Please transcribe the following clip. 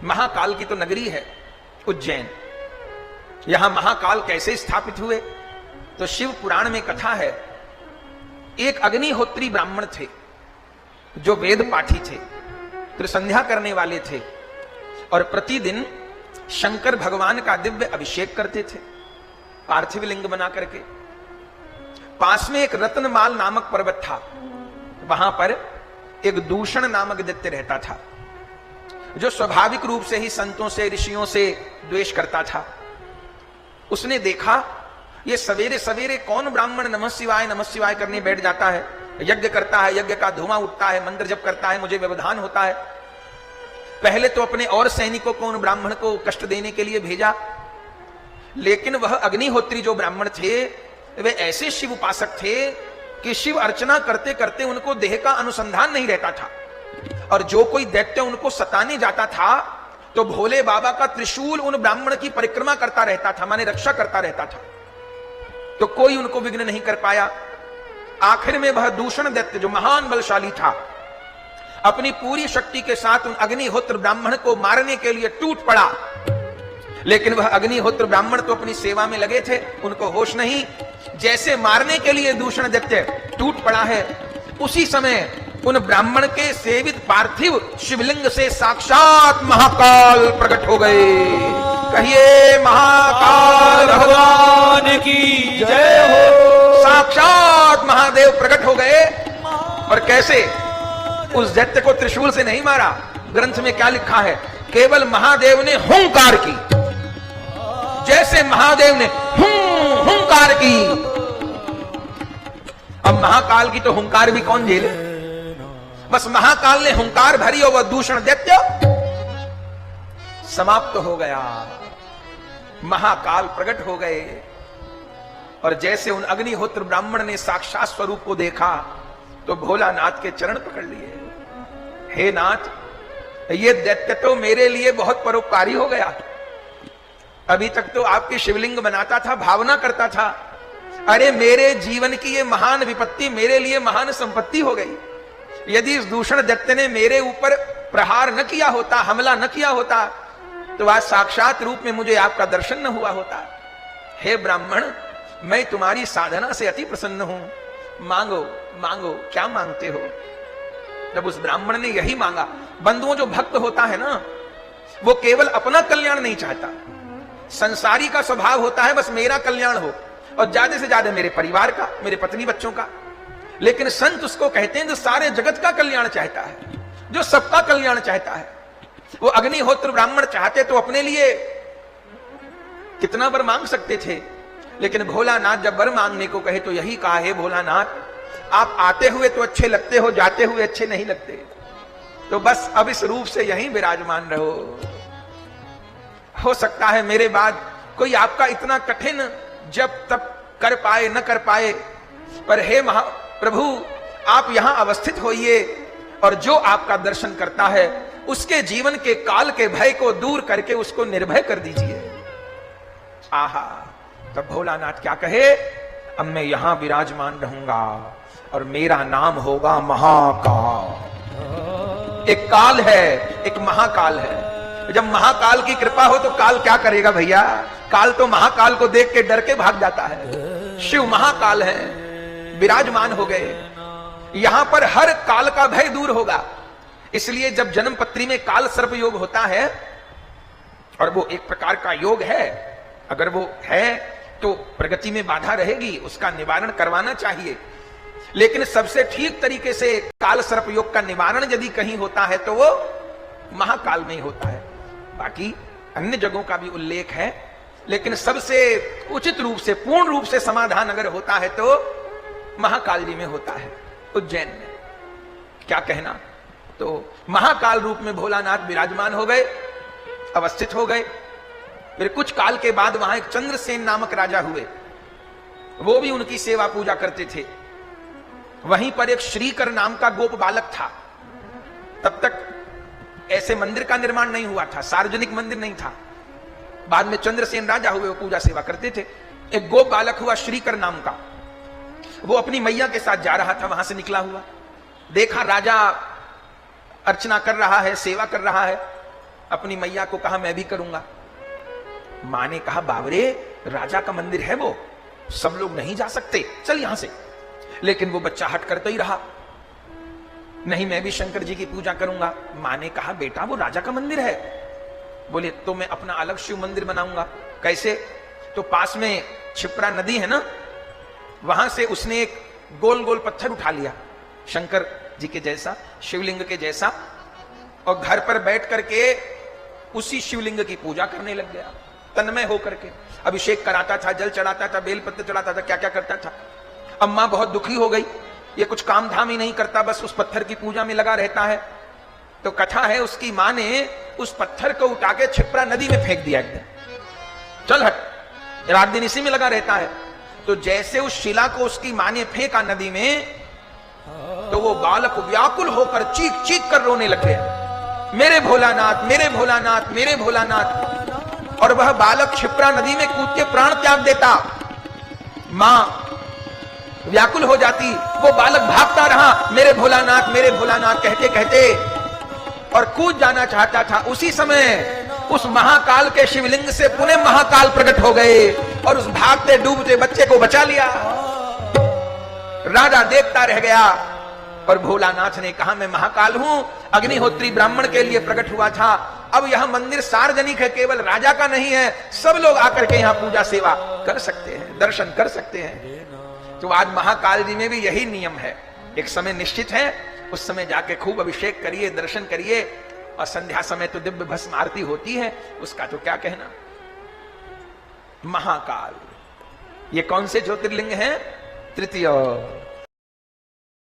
महाकाल की तो नगरी है उज्जैन। यहां महाकाल कैसे स्थापित हुए? तो शिव पुराण में कथा है, एक अग्निहोत्री ब्राह्मण थे जो वेद पाठी थे, त्रिसंध्या करने वाले थे और प्रतिदिन शंकर भगवान का दिव्य अभिषेक करते थे पार्थिव लिंग बना करके। पास में एक रत्नमाल नामक पर्वत था, वहां पर एक दूषण नामक दैत्य रहता था जो स्वाभाविक रूप से ही संतों से ऋषियों से द्वेष करता था। उसने देखा ये सवेरे सवेरे कौन ब्राह्मण नमः शिवाय करने बैठ जाता है, यज्ञ करता है, यज्ञ का धुआं उठता है, मंत्र जप करता है, मुझे व्यवधान होता है। पहले तो अपने और सैनिकों को उन ब्राह्मण को कष्ट देने के लिए भेजा, लेकिन वह अग्निहोत्री जो ब्राह्मण थे वे ऐसे शिव उपासक थे कि शिव अर्चना करते करते उनको देह का अनुसंधान नहीं रहता था। और जो कोई दैत्य उनको सताने जाता था तो भोले बाबा का त्रिशूल उन ब्राह्मण की परिक्रमा करता रहता था, माने रक्षा करता रहता था, तो कोई उनको विघ्न नहीं कर पाया। आखिर में वह दूषण दैत्य जो महान बलशाली था अपनी पूरी शक्ति के साथ उन अग्निहोत्र ब्राह्मण को मारने के लिए टूट पड़ा, लेकिन वह अग्निहोत्र ब्राह्मण तो अपनी सेवा में लगे थे, उनको होश नहीं। जैसे मारने के लिए दूषण दैत्य टूट पड़ा है, उसी समय उन ब्राह्मण के सेवित पार्थिव शिवलिंग से साक्षात महाकाल प्रकट हो गए। कहिए महाकाल भगवान की जय हो। साक्षात महादेव प्रकट हो गए। और कैसे? उस दैत्य को त्रिशूल से नहीं मारा। ग्रंथ में क्या लिखा है? केवल महादेव ने हुंकार की। जैसे महादेव ने हुंकार की, अब महाकाल की तो हुंकार भी कौन झेले? बस महाकाल ने हुंकार भरी और वह दूषण दैत्य समाप्त हो गया। महाकाल प्रकट हो गए और जैसे उन अग्निहोत्र ब्राह्मण ने साक्षात स्वरूप को देखा तो भोलानाथ के चरण पकड़ लिए। हे नाथ, ये दैत्य तो मेरे लिए बहुत परोपकारी हो गया। अभी तक तो आपके शिवलिंग बनाता था, भावना करता था, अरे मेरे जीवन की ये महान विपत्ति मेरे लिए महान संपत्ति हो गई। यदि इस दूषण दैत्य ने मेरे ऊपर प्रहार न किया होता, हमला न किया होता, तो आज साक्षात रूप में मुझे आपका दर्शन न हुआ होता। हे ब्राह्मण, मैं तुम्हारी साधना से अति प्रसन्न हूं, मांगो मांगो, क्या मांगते हो? जब उस ब्राह्मण ने यही मांगा, बंधुओं जो भक्त होता है ना, वो केवल अपना कल्याण नहीं चाहता, संसारी का स्वभाव होता है बस मेरा कल्याण हो और ज्यादा से ज्यादा मेरे परिवार का, मेरे पत्नी बच्चों का। लेकिन संत उसको कहते हैं जो सारे जगत का कल्याण चाहता है, जो सबका कल्याण चाहता है। वो अग्निहोत्र ब्राह्मण चाहते तो अपने लिए कितना वर मांग सकते थे, लेकिन भोलानाथ जब वर मांगने को कहे तो यही कहा, है भोलानाथ, आप आते हुए तो अच्छे लगते हो, जाते हुए अच्छे नहीं लगते, तो बस अब इस रूप से यहीं विराजमान रहो। हो सकता है मेरे बाद कोई आपका इतना कठिन जब तब कर पाए न कर पाए, पर हे महाप्रभु, आप यहां अवस्थित होइए और जो आपका दर्शन करता है उसके जीवन के काल के भय को दूर करके उसको निर्भय कर दीजिए। आहा, तब भोलानाथ क्या कहे, अब मैं यहां विराजमान रहूंगा और मेरा नाम होगा महाकाल। एक काल है, एक महाकाल है। जब महाकाल की कृपा हो तो काल क्या करेगा भैया? काल तो महाकाल को देख के डर के भाग जाता है। शिव महाकाल है, विराजमान हो गए। यहां पर हर काल का भय दूर होगा। इसलिए जब जन्म पत्री में काल सर्प योग होता है, और वो एक प्रकार का योग है, अगर वो है तो प्रगति में बाधा रहेगी, उसका निवारण करवाना चाहिए। लेकिन सबसे ठीक तरीके से काल सर्प योग का निवारण यदि कहीं होता है तो वो महाकाल में ही होता है। बाकी अन्य जगहों का भी उल्लेख है, लेकिन सबसे उचित रूप से, पूर्ण रूप से समाधान अगर होता है तो महाकाल जी में होता है, उज्जैन में। क्या कहना? तो महाकाल रूप में भोलानाथ विराजमान हो गए, अवस्थित हो गए। फिर कुछ काल के बाद वहां एक चंद्रसेन नामक राजा हुए, वो भी उनकी सेवा पूजा करते थे। वहीं पर एक श्रीकर नाम का गोप बालक था। तब तक ऐसे मंदिर का निर्माण नहीं हुआ था, सार्वजनिक मंदिर नहीं था। बाद में चंद्रसेन राजा हुए, वो पूजा सेवा करते थे। एक गोप बालक हुआ श्रीकर नाम का, वो अपनी मैया के साथ जा रहा था, वहां से निकला हुआ, देखा राजा अर्चना कर रहा है, सेवा कर रहा है, अपनी मैया को कहा मैं भी करूंगा। मां ने कहा बाबरे, राजा का मंदिर है वो, सब लोग नहीं जा सकते, चल यहां से। लेकिन वो बच्चा हट करता ही रहा, नहीं मैं भी शंकर जी की पूजा करूंगा। मां ने कहा बेटा वो राजा का मंदिर है। बोले तो मैं अपना अलग शिव मंदिर बनाऊंगा। कैसे? तो पास में क्षिप्रा नदी है ना, वहां से उसने एक गोल गोल पत्थर उठा लिया शंकर जी के जैसा, शिवलिंग के जैसा, और घर पर बैठ करके उसी शिवलिंग की पूजा करने लग गया, तन्मय होकर के। अभिषेक कराता था, जल चढ़ाता था, बेलपत्र चढ़ाता था, क्या क्या करता था। अम्मा बहुत दुखी हो गई, ये कुछ काम धाम ही नहीं करता, बस उस पत्थर की पूजा में लगा रहता है। तो कथा है उसकी मां ने उस पत्थर को उठा के क्षिप्रा नदी में फेंक दिया एकदम, चल हट, रात दिन इसी में लगा रहता है। तो जैसे उस शिला को उसकी मां ने फेंका नदी में, तो वो बालक व्याकुल होकर चीख चीख कर रोने लग गया, मेरे भोलानाथ, मेरे भोलानाथ, मेरे भोलानाथ। और वह बालक क्षिप्रा नदी में कूद के प्राण त्याग देता। मां व्याकुल हो जाती, वो बालक भागता रहा, मेरे भोलानाथ, मेरे भोलानाथ कहते कहते, और कूद जाना चाहता था। उसी समय उस महाकाल के शिवलिंग से पुनः महाकाल प्रकट हो गए और उस भागते डूबते बच्चे को बचा लिया। राजा देखता रह गया। और भोलानाथ ने कहा मैं महाकाल हूं, अग्निहोत्री ब्राह्मण के लिए प्रकट हुआ था, अब यह मंदिर सार्वजनिक है, केवल राजा का नहीं है, सब लोग आकर के यहां पूजा सेवा कर सकते हैं, दर्शन कर सकते हैं। तो आज महाकाल जी में भी यही नियम है, एक समय निश्चित है, उस समय जाके खूब अभिषेक करिए, दर्शन करिए, और संध्या समय तो दिव्य भस्म आरती होती है, उसका तो क्या कहना। महाकाल ये कौन से ज्योतिर्लिंग हैं? तृतीय।